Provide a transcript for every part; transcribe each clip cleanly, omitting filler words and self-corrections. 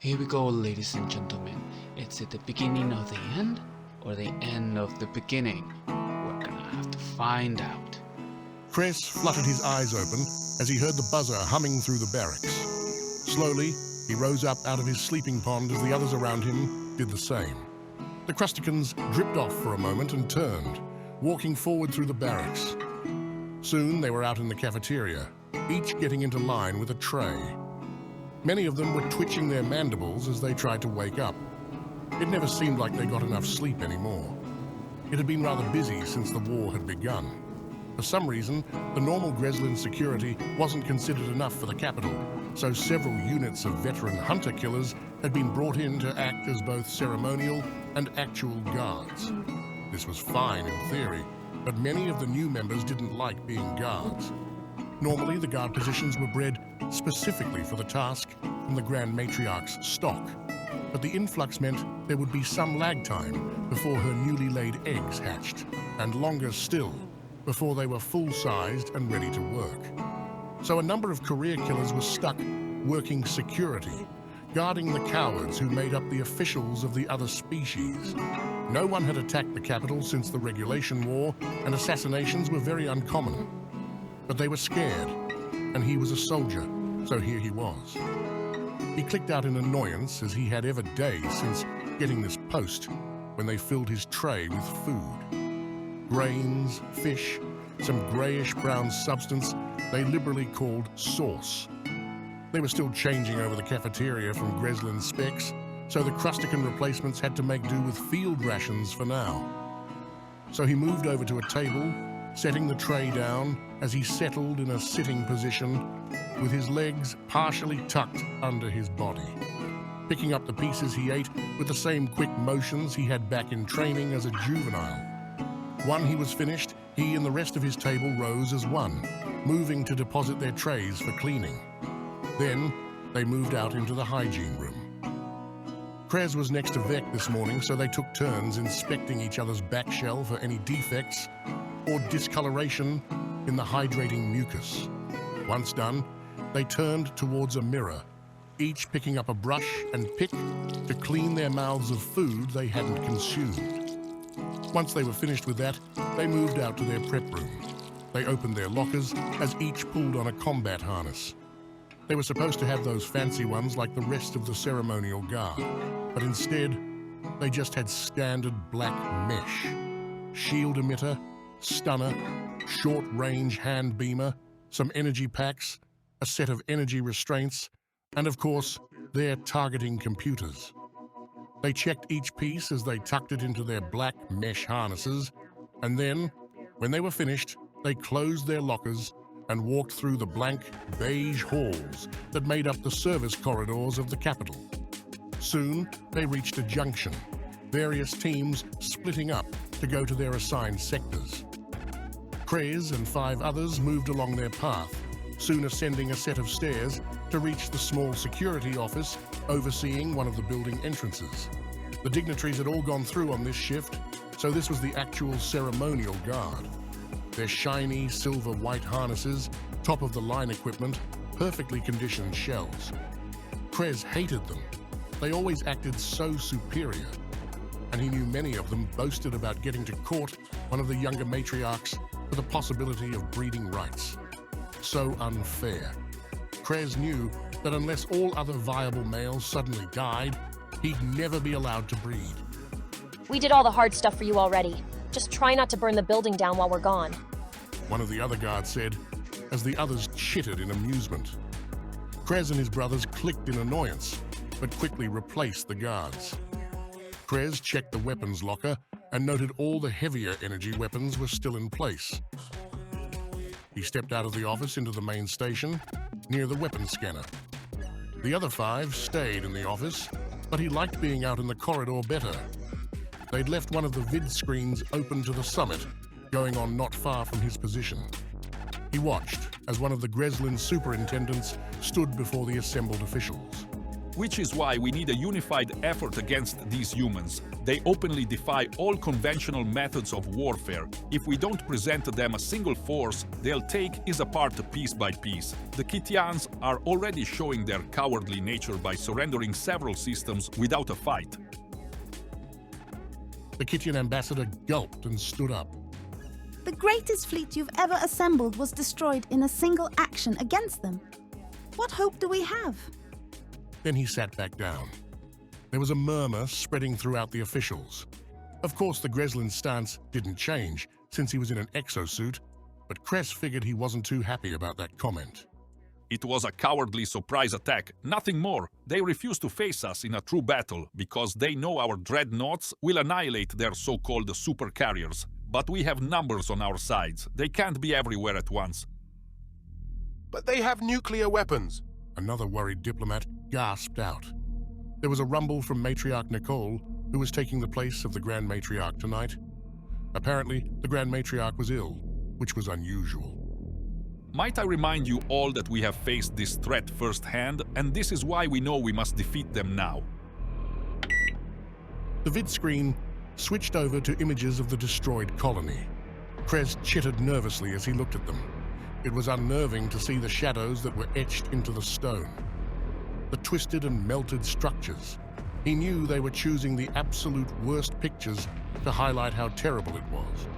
Here we go, ladies and gentlemen. It's at the beginning of the end or the end of the beginning. We're gonna have to find out. Krez fluttered his eyes open as he heard the buzzer humming through the barracks. Slowly, he rose up out of his sleeping pond as the others around him did the same. The Crusticans dripped off for a moment and turned, walking forward through the barracks. Soon they were out in the cafeteria, each getting into line with a tray. Many of them were twitching their mandibles as they tried to wake up. It never seemed like they got enough sleep anymore. It had been rather busy since the war had begun. For some reason, the normal Greslin security wasn't considered enough for the capital, so several units of veteran hunter-killers had been brought in to act as both ceremonial and actual guards. This was fine in theory, but many of the new members didn't like being guards. Normally, the guard positions were bred specifically for the task from the Grand Matriarch's stock, but the influx meant there would be some lag time before her newly laid eggs hatched, and longer still before they were full-sized and ready to work. So a number of career killers were stuck working security, guarding the cowards who made up the officials of the other species. No one had attacked the capital since the Regulation War, and assassinations were very uncommon. But they were scared, and he was a soldier, so here he was. He clicked out in annoyance as he had ever days since getting this post when they filled his tray with food. Grains, fish, some grayish-brown substance they liberally called sauce. They were still changing over the cafeteria from Greslin specs, so the Crustican replacements had to make do with field rations for now. So he moved over to a table, setting the tray down as he settled in a sitting position with his legs partially tucked under his body, picking up the pieces he ate with the same quick motions he had back in training as a juvenile. When he was finished, he and the rest of his table rose as one, moving to deposit their trays for cleaning. Then they moved out into the hygiene room. Krez was next to Vec this morning, so they took turns inspecting each other's back shell for any defects or discoloration in the hydrating mucus. Once done, they turned towards a mirror, each picking up a brush and pick to clean their mouths of food they hadn't consumed. Once they were finished with that, they moved out to their prep room. They opened their lockers as each pulled on a combat harness. They were supposed to have those fancy ones like the rest of the ceremonial guard, but instead, they just had standard black mesh. Shield emitter, stunner, short-range hand beamer, some energy packs, a set of energy restraints, and of course, their targeting computers. They checked each piece as they tucked it into their black mesh harnesses, and then, when they were finished, they closed their lockers and walked through the blank beige halls that made up the service corridors of the capital. Soon, they reached a junction, various teams splitting up to go to their assigned sectors. Krez and 5 others moved along their path, soon ascending a set of stairs to reach the small security office overseeing one of the building entrances. The dignitaries had all gone through on this shift, so this was the actual ceremonial guard. Their shiny silver-white harnesses, top-of-the-line equipment, perfectly conditioned shells. Krez hated them. They always acted so superior, and he knew many of them boasted about getting to court one of the younger matriarchs for the possibility of breeding rights. So unfair. Krez knew that unless all other viable males suddenly died, he'd never be allowed to breed. We did all the hard stuff for you already. Just try not to burn the building down while we're gone. One of the other guards said, as the others chittered in amusement. Krez and his brothers clicked in annoyance, but quickly replaced the guards. Krez checked the weapons locker and noted all the heavier energy weapons were still in place. He stepped out of the office into the main station, near the weapons scanner. The other 5 stayed in the office, but he liked being out in the corridor better. They'd left one of the vid screens open to the summit, going on not far from his position. He watched as one of the Greslin superintendents stood before the assembled officials. Which is why we need a unified effort against these humans. They openly defy all conventional methods of warfare. If we don't present them a single force, they'll take us apart piece by piece. The Kitians are already showing their cowardly nature by surrendering several systems without a fight. The Kitian ambassador gulped and stood up. The greatest fleet you've ever assembled was destroyed in a single action against them. What hope do we have? Then he sat back down. There was a murmur spreading throughout the officials. Of course, the Greslin's stance didn't change since he was in an exosuit, but Kress figured he wasn't too happy about that comment. It was a cowardly surprise attack, nothing more. They refuse to face us in a true battle because they know our dreadnoughts will annihilate their so-called supercarriers. But we have numbers on our sides. They can't be everywhere at once. But they have nuclear weapons. Another worried diplomat gasped out. There was a rumble from Matriarch Nicole, who was taking the place of the Grand Matriarch tonight. Apparently, the Grand Matriarch was ill, which was unusual. Might I remind you all that we have faced this threat firsthand, and this is why we know we must defeat them now. The vid screen switched over to images of the destroyed colony. Kress chittered nervously as he looked at them. It was unnerving to see the shadows that were etched into the stone. The twisted and melted structures. He knew they were choosing the absolute worst pictures to highlight how terrible it was.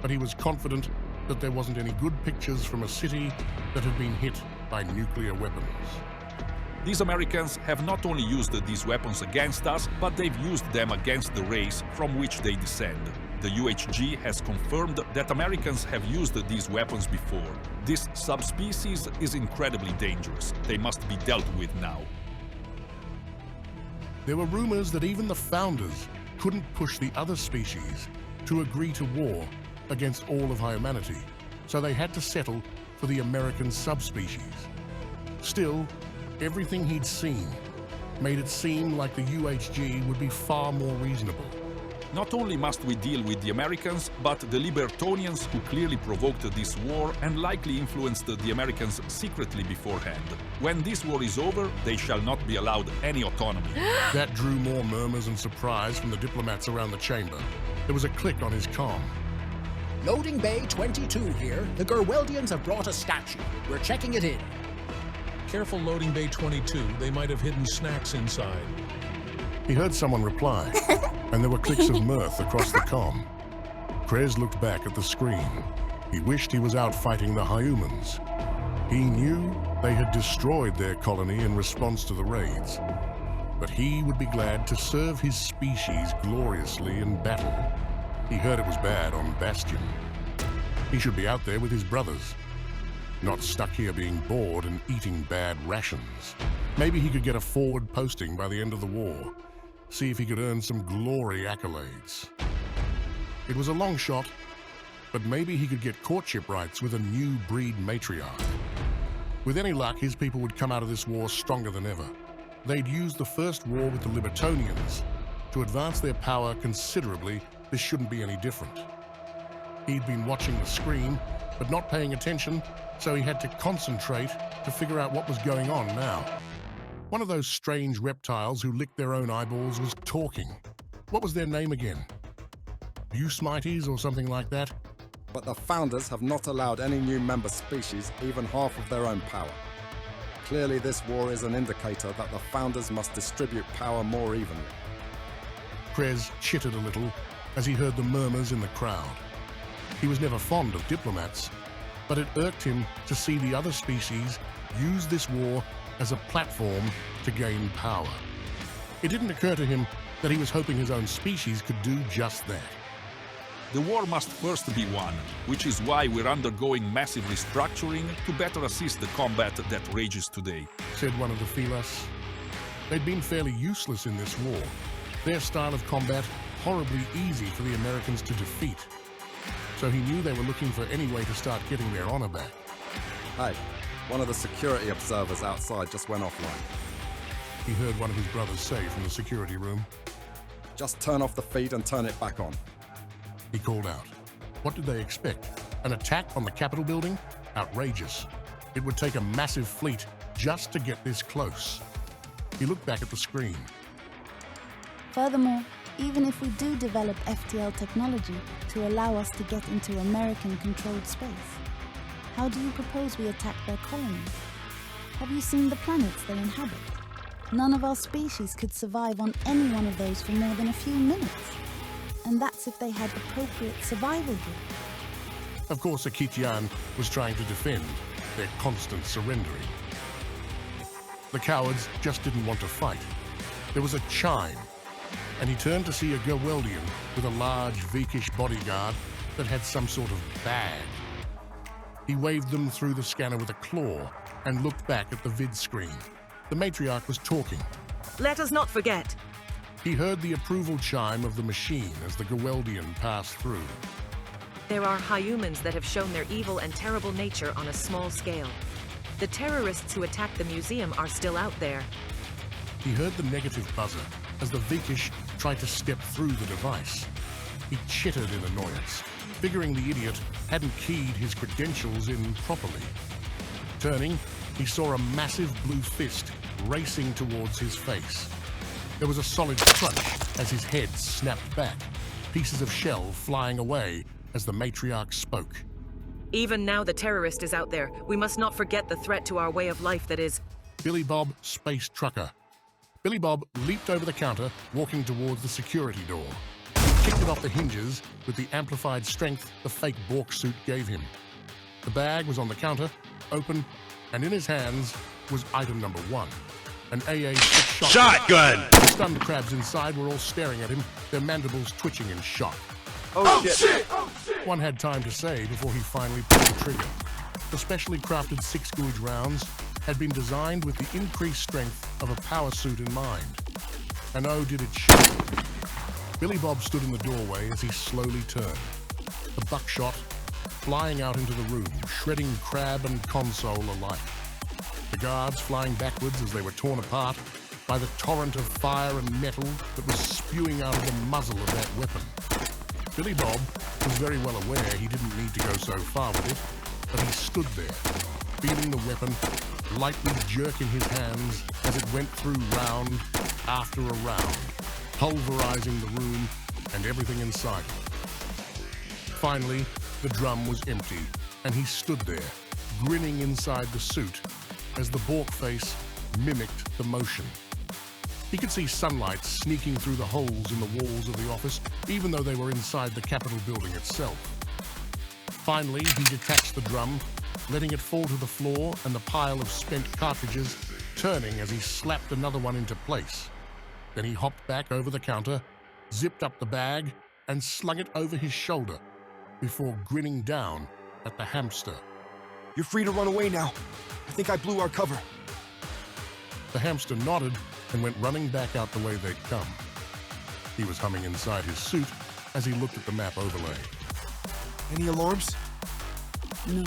But he was confident that there wasn't any good pictures from a city that had been hit by nuclear weapons. These Americans have not only used these weapons against us, but they've used them against the race from which they descend. The UHG has confirmed that Americans have used these weapons before. This subspecies is incredibly dangerous. They must be dealt with now. There were rumors that even the founders couldn't push the other species to agree to war against all of humanity, so they had to settle for the American subspecies. Still, everything he'd seen made it seem like the UHG would be far more reasonable. Not only must we deal with the Americans, but the Libertonians who clearly provoked this war and likely influenced the Americans secretly beforehand. When this war is over, they shall not be allowed any autonomy. That drew more murmurs and surprise from the diplomats around the chamber. There was a click on his comm. Loading Bay 22 here. The Gerweldians have brought a statue. We're checking it in. Careful, Loading Bay 22. They might have hidden snacks inside. He heard someone reply, and there were clicks of mirth across the comm. Kress looked back at the screen. He wished he was out fighting the humans. He knew they had destroyed their colony in response to the raids, but he would be glad to serve his species gloriously in battle. He heard it was bad on Bastion. He should be out there with his brothers, not stuck here being bored and eating bad rations. Maybe he could get a forward posting by the end of the war. See if he could earn some glory accolades. It was a long shot, but maybe he could get courtship rights with a new breed matriarch. With any luck, his people would come out of this war stronger than ever. They'd used the first war with the Libertonians to advance their power considerably. This shouldn't be any different. He'd been watching the screen, but not paying attention, so he had to concentrate to figure out what was going on now. One of those strange reptiles who licked their own eyeballs was talking. What was their name again? Busmites or something like that? But the founders have not allowed any new member species even half of their own power. Clearly this war is an indicator that the founders must distribute power more evenly. Kress chittered a little as he heard the murmurs in the crowd. He was never fond of diplomats, but it irked him to see the other species use this war as a platform to gain power. It didn't occur to him that he was hoping his own species could do just that. The war must first be won, which is why we're undergoing massive restructuring to better assist the combat that rages today, said one of the Felas. They'd been fairly useless in this war. Their style of combat horribly easy for the Americans to defeat. So he knew they were looking for any way to start getting their honor back. Hey, one of the security observers outside just went offline. He heard one of his brothers say from the security room. Just turn off the feed and turn it back on. He called out. What did they expect? An attack on the Capitol building? Outrageous. It would take a massive fleet just to get this close. He looked back at the screen. Furthermore, even if we do develop FTL technology to allow us to get into American-controlled space, how do you propose we attack their colonies? Have you seen the planets they inhabit? None of our species could survive on any one of those for more than a few minutes. And that's if they had appropriate survival gear. Of course, Akitian was trying to defend their constant surrendering. The cowards just didn't want to fight. There was a chime, and he turned to see a Gerweldian with a large, Vikish bodyguard that had some sort of bag. He waved them through the scanner with a claw and looked back at the vid screen. The matriarch was talking. Let us not forget. He heard the approval chime of the machine as the Gerweldian passed through. There are humans that have shown their evil and terrible nature on a small scale. The terrorists who attacked the museum are still out there. He heard the negative buzzer as the Vikish tried to step through the device. He chittered in annoyance, figuring the idiot hadn't keyed his credentials in properly. Turning, he saw a massive blue fist racing towards his face. There was a solid crunch as his head snapped back, pieces of shell flying away as the matriarch spoke. Even now the terrorist is out there. We must not forget the threat to our way of life that is... Billy Bob, space trucker. Billy Bob leaped over the counter, walking towards the security door. He kicked it off the hinges with the amplified strength the fake bork suit gave him. The bag was on the counter, open, and in his hands was item number 1. An AA-6 shotgun. The stunned crabs inside were all staring at him, their mandibles twitching in shock. Oh shit! One had time to say before he finally pulled the trigger. The specially crafted 6-gauge rounds had been designed with the increased strength of a power suit in mind. And oh, did it show. Billy Bob stood in the doorway as he slowly turned. The buckshot flying out into the room, shredding crab and console alike. The guards flying backwards as they were torn apart by the torrent of fire and metal that was spewing out of the muzzle of that weapon. Billy Bob was very well aware he didn't need to go so far with it, but he stood there, feeling the weapon lightly jerk in his hands as it went through round after a round, pulverizing the room and everything inside it. Finally, the drum was empty, and he stood there, grinning inside the suit as the bork face mimicked the motion. He could see sunlight sneaking through the holes in the walls of the office, even though they were inside the Capitol building itself. Finally, he detached the drum, letting it fall to the floor and the pile of spent cartridges turning as he slapped another one into place. Then he hopped back over the counter, zipped up the bag, and slung it over his shoulder before grinning down at the hamster. You're free to run away now. I think I blew our cover. The hamster nodded and went running back out the way they'd come. He was humming inside his suit as he looked at the map overlay. Any alarms? No.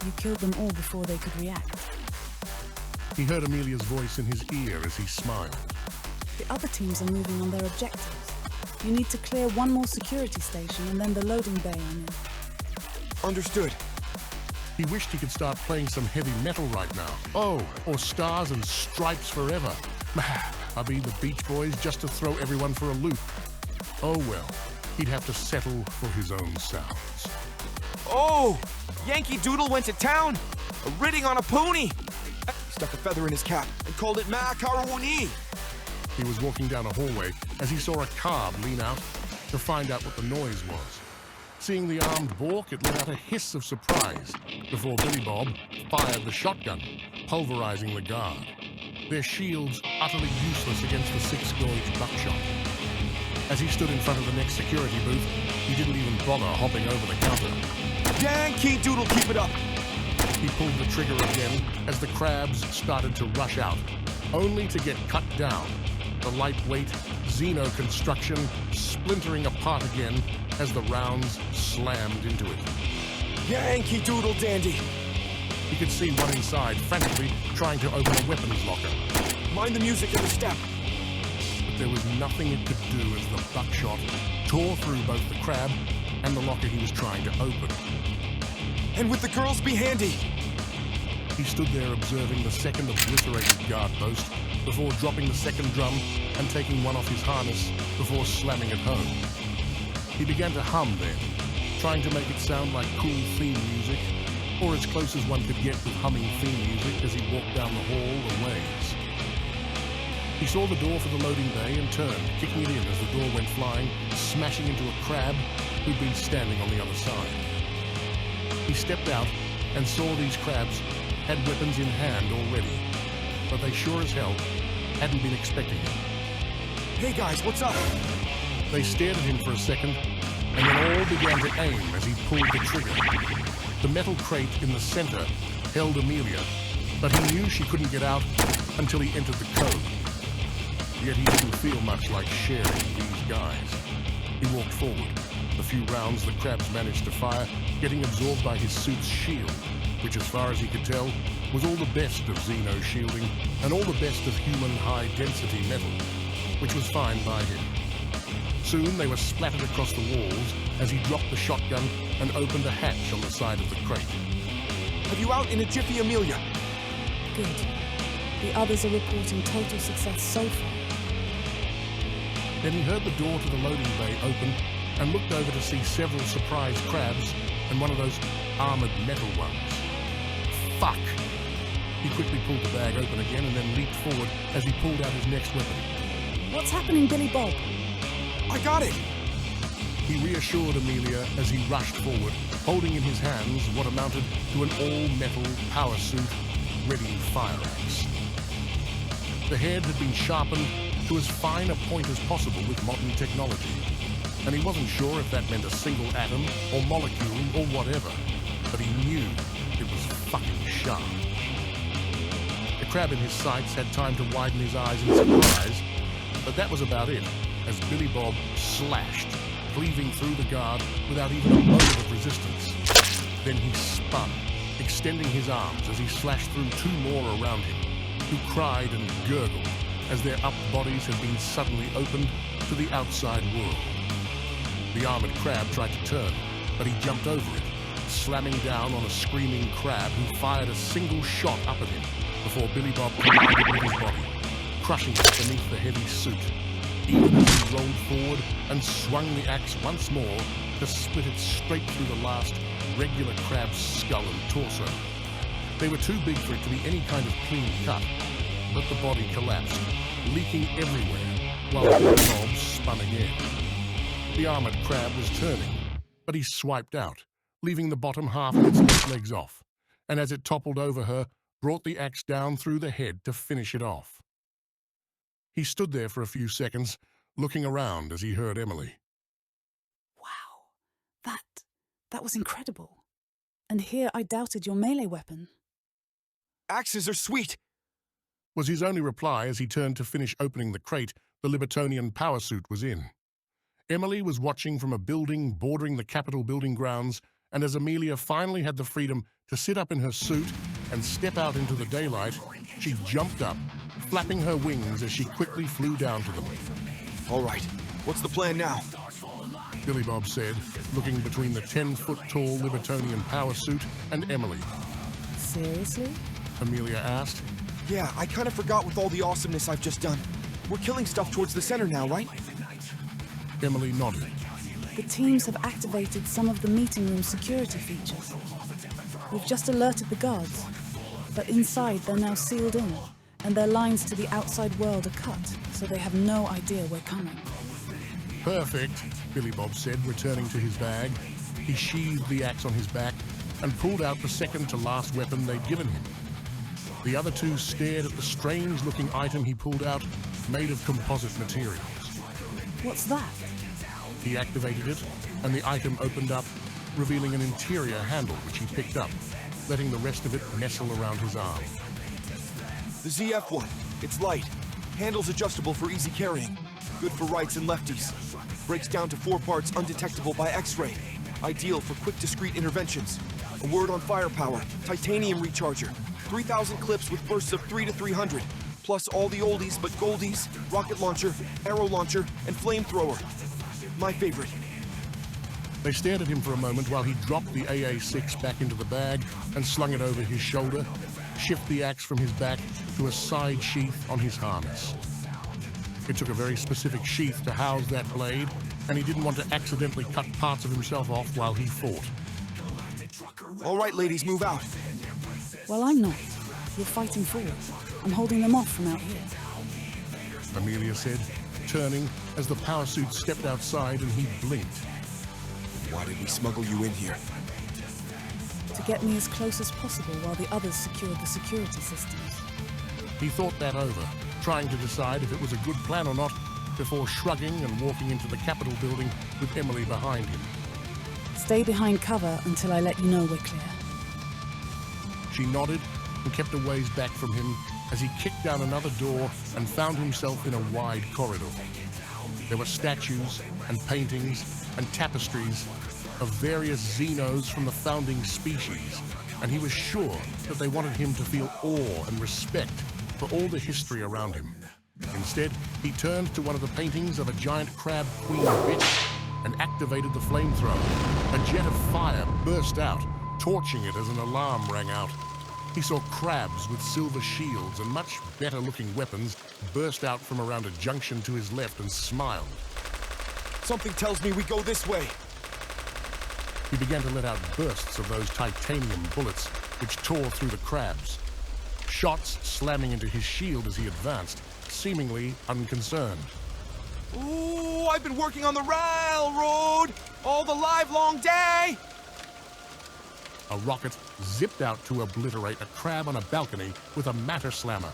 You killed them all before they could react. He heard Amelia's voice in his ear as he smiled. The other teams are moving on their objectives. You need to clear one more security station and then the loading bay I'm in. Understood. He wished he could start playing some heavy metal right now. Oh, or Stars and Stripes Forever. I'll be the Beach Boys just to throw everyone for a loop. Oh well, he'd have to settle for his own sounds. Oh! Yankee Doodle went to town! A ridding on a pony! Stuck a feather in his cap and called it Macaronini! He was walking down a hallway as he saw a carb lean out to find out what the noise was. Seeing the armed bork, it let out a hiss of surprise before Billy Bob fired the shotgun, pulverizing the guard. Their shields utterly useless against the 6-gauge buckshot. As he stood in front of the next security booth, he didn't even bother hopping over the counter. Yankee Doodle, keep it up! He pulled the trigger again as the crabs started to rush out, only to get cut down. The lightweight Xeno construction splintering apart again as the rounds slammed into it. Yankee Doodle Dandy! He could see one inside, frantically trying to open a weapons locker. Mind the music in the step. But there was nothing it could do as the buckshot tore through both the crab and the locker he was trying to open. And with the girls be handy! He stood there observing the second obliterated guard post before dropping the second drum and taking one off his harness before slamming it home. He began to hum then, trying to make it sound like cool theme music, or as close as one could get with humming theme music as he walked down the hall a ways. He saw the door for the loading bay and turned, kicking it in as the door went flying, smashing into a crab who'd been standing on the other side. He stepped out and saw these crabs had weapons in hand already, but they sure as hell hadn't been expecting him. Hey guys, what's up? They stared at him for a second, and then all began to aim as he pulled the trigger. The metal crate in the center held Amelia, but he knew she couldn't get out until he entered the code. Yet he didn't feel much like sharing these guys. He walked forward. The few rounds the crabs managed to fire, getting absorbed by his suit's shield, which as far as he could tell, was all the best of Xeno shielding and all the best of human high-density metal, which was fine by him. Soon they were splattered across the walls as he dropped the shotgun and opened a hatch on the side of the crate. Have you out in a jiffy, Amelia? Good. The others are reporting total success so far. Then he heard the door to the loading bay open and looked over to see several surprise crabs and one of those armored metal ones. Fuck! He quickly pulled the bag open again and then leaped forward as he pulled out his next weapon. What's happening, Billy Bob? I got it! He reassured Amelia as he rushed forward, holding in his hands what amounted to an all-metal power suit ready fire axe. The head had been sharpened to as fine a point as possible with modern technology, and he wasn't sure if that meant a single atom or molecule or whatever, but he knew it was fucking sharp. The crab in his sights had time to widen his eyes in surprise, but that was about it, as Billy Bob slashed, cleaving through the guard without even a moment of resistance. Then he spun, extending his arms as he slashed through two more around him, who cried and gurgled as their upped bodies had been suddenly opened to the outside world. The armored crab tried to turn, but he jumped over it, slamming down on a screaming crab who fired a single shot up at him before Billy Bob collided with his body, crushing it beneath the heavy suit, even as he rolled forward and swung the axe once more to split it straight through the last regular crab's skull and torso. They were too big for it to be any kind of clean cut, but the body collapsed, leaking everywhere, while Billy Bob spun again. The armored crab was turning, but he swiped out, leaving the bottom half of its left legs off, and as it toppled over her, brought the axe down through the head to finish it off. He stood there for a few seconds, looking around as he heard Emily. Wow, that was incredible. And here I doubted your melee weapon. Axes are sweet! Was his only reply as he turned to finish opening the crate the Libertonian power suit was in. Emily was watching from a building bordering the Capitol building grounds, and as Amelia finally had the freedom to sit up in her suit and step out into the daylight, she jumped up, flapping her wings as she quickly flew down to them. All right, what's the plan now? Billy Bob said, looking between the 10-foot-tall Libertonian power suit and Emily. Seriously? Amelia asked. Yeah, I kind of forgot with all the awesomeness I've just done. We're killing stuff towards the center now, right? Emily nodded. The teams have activated some of the meeting room security features. We've just alerted the guards, but inside they're now sealed in, and their lines to the outside world are cut, so they have no idea we're coming. Perfect, Billy Bob said, returning to his bag. He sheathed the axe on his back and pulled out the second-to-last weapon they'd given him. The other two stared at the strange-looking item he pulled out, made of composite materials. What's that? He activated it, and the item opened up, revealing an interior handle which he picked up, letting the rest of it nestle around his arm. The ZF-1. It's light. Handle's adjustable for easy carrying. Good for rights and lefties. Breaks down to 4 parts undetectable by X-ray. Ideal for quick, discrete interventions. A word on firepower. Titanium recharger. 3,000 clips with bursts of 3 to 300. Plus all the oldies but goldies. Rocket launcher, arrow launcher, and flamethrower. My favorite. They stared at him for a moment while he dropped the AA-6 back into the bag and slung it over his shoulder, shifted the axe from his back to a side sheath on his harness. It took a very specific sheath to house that blade, and he didn't want to accidentally cut parts of himself off while he fought. All right, ladies, move out. Well, I'm not. You're fighting forward. I'm holding them off from out here. Amelia said, turning as the power suit stepped outside and he blinked. Why did we smuggle you in here? To get me as close as possible while the others secured the security systems. He thought that over, trying to decide if it was a good plan or not, before shrugging and walking into the Capitol building with Emily behind him. Stay behind cover until I let you know we're clear. She nodded and kept a ways back from him as he kicked down another door and found himself in a wide corridor. There were statues and paintings and tapestries of various xenos from the founding species, and he was sure that they wanted him to feel awe and respect for all the history around him. Instead, he turned to one of the paintings of a giant crab queen bitch and activated the flamethrower. A jet of fire burst out, torching it as an alarm rang out. He saw crabs with silver shields and much better-looking weapons burst out from around a junction to his left and smiled. Something tells me we go this way. He began to let out bursts of those titanium bullets, which tore through the crabs. Shots slamming into his shield as he advanced, seemingly unconcerned. Ooh, I've been working on the railroad all the livelong day! A rocket zipped out to obliterate a crab on a balcony with a matter slammer.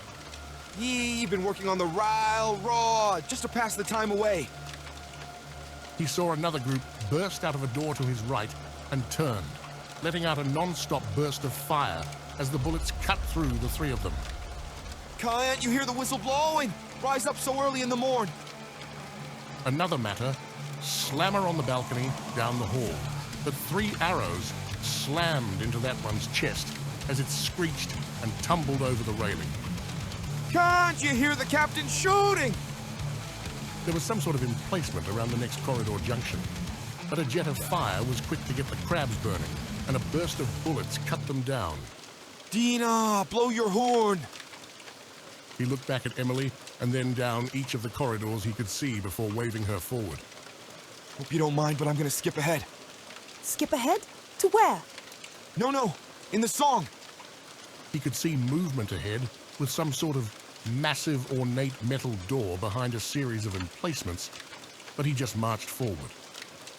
You've been working on the railroad just to pass the time away. He saw another group burst out of a door to his right and turned, letting out a non-stop burst of fire as the bullets cut through the three of them. Can't you hear the whistle blowing? Rise up so early in the morn. Another matter, slammer on the balcony down the hall. But 3 arrows slammed into that one's chest as it screeched and tumbled over the railing. Can't you hear the captain shooting? There was some sort of emplacement around the next corridor junction, but a jet of fire was quick to get the crabs burning, and a burst of bullets cut them down. Dina, blow your horn! He looked back at Emily and then down each of the corridors he could see before waving her forward. Hope you don't mind, but I'm gonna skip ahead. Skip ahead? To where? No, in the song. He could see movement ahead with some sort of massive ornate metal door behind a series of emplacements, but he just marched forward.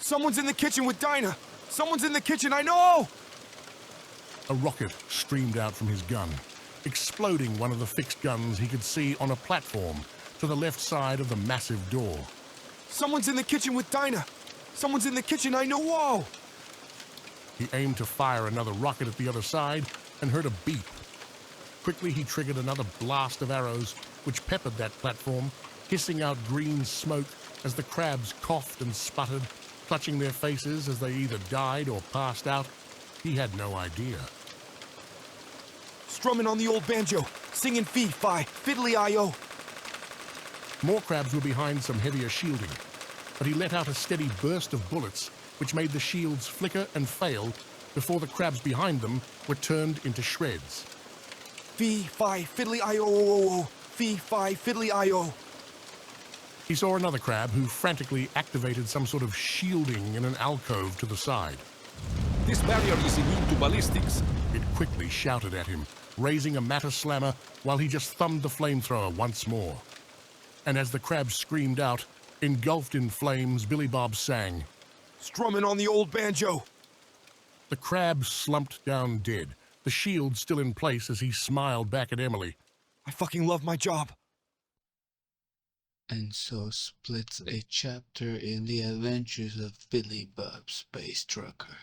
Someone's in the kitchen with Dinah! Someone's in the kitchen, I know! A rocket streamed out from his gun, exploding one of the fixed guns he could see on a platform to the left side of the massive door. Someone's in the kitchen with Dinah! Someone's in the kitchen, I know! Whoa! He aimed to fire another rocket at the other side and heard a beep. Quickly, he triggered another blast of arrows, which peppered that platform, hissing out green smoke as the crabs coughed and sputtered, clutching their faces as they either died or passed out. He had no idea. Strumming on the old banjo, singing fee-fi, fiddly-I-O. More crabs were behind some heavier shielding, but he let out a steady burst of bullets, which made the shields flicker and fail before the crabs behind them were turned into shreds. Fee-fi, fiddly-I-O, fee-fi, fiddly-I-O. He saw another crab who frantically activated some sort of shielding in an alcove to the side. This barrier is immune to ballistics. It quickly shouted at him, raising a matter slammer while he just thumbed the flamethrower once more. And as the crabs screamed out, engulfed in flames, Billy Bob sang, Strumming on the old banjo. The crab slumped down dead, the shield still in place as he smiled back at Emily. I fucking love my job. And so splits a chapter in the adventures of Billy Bob Space Trucker.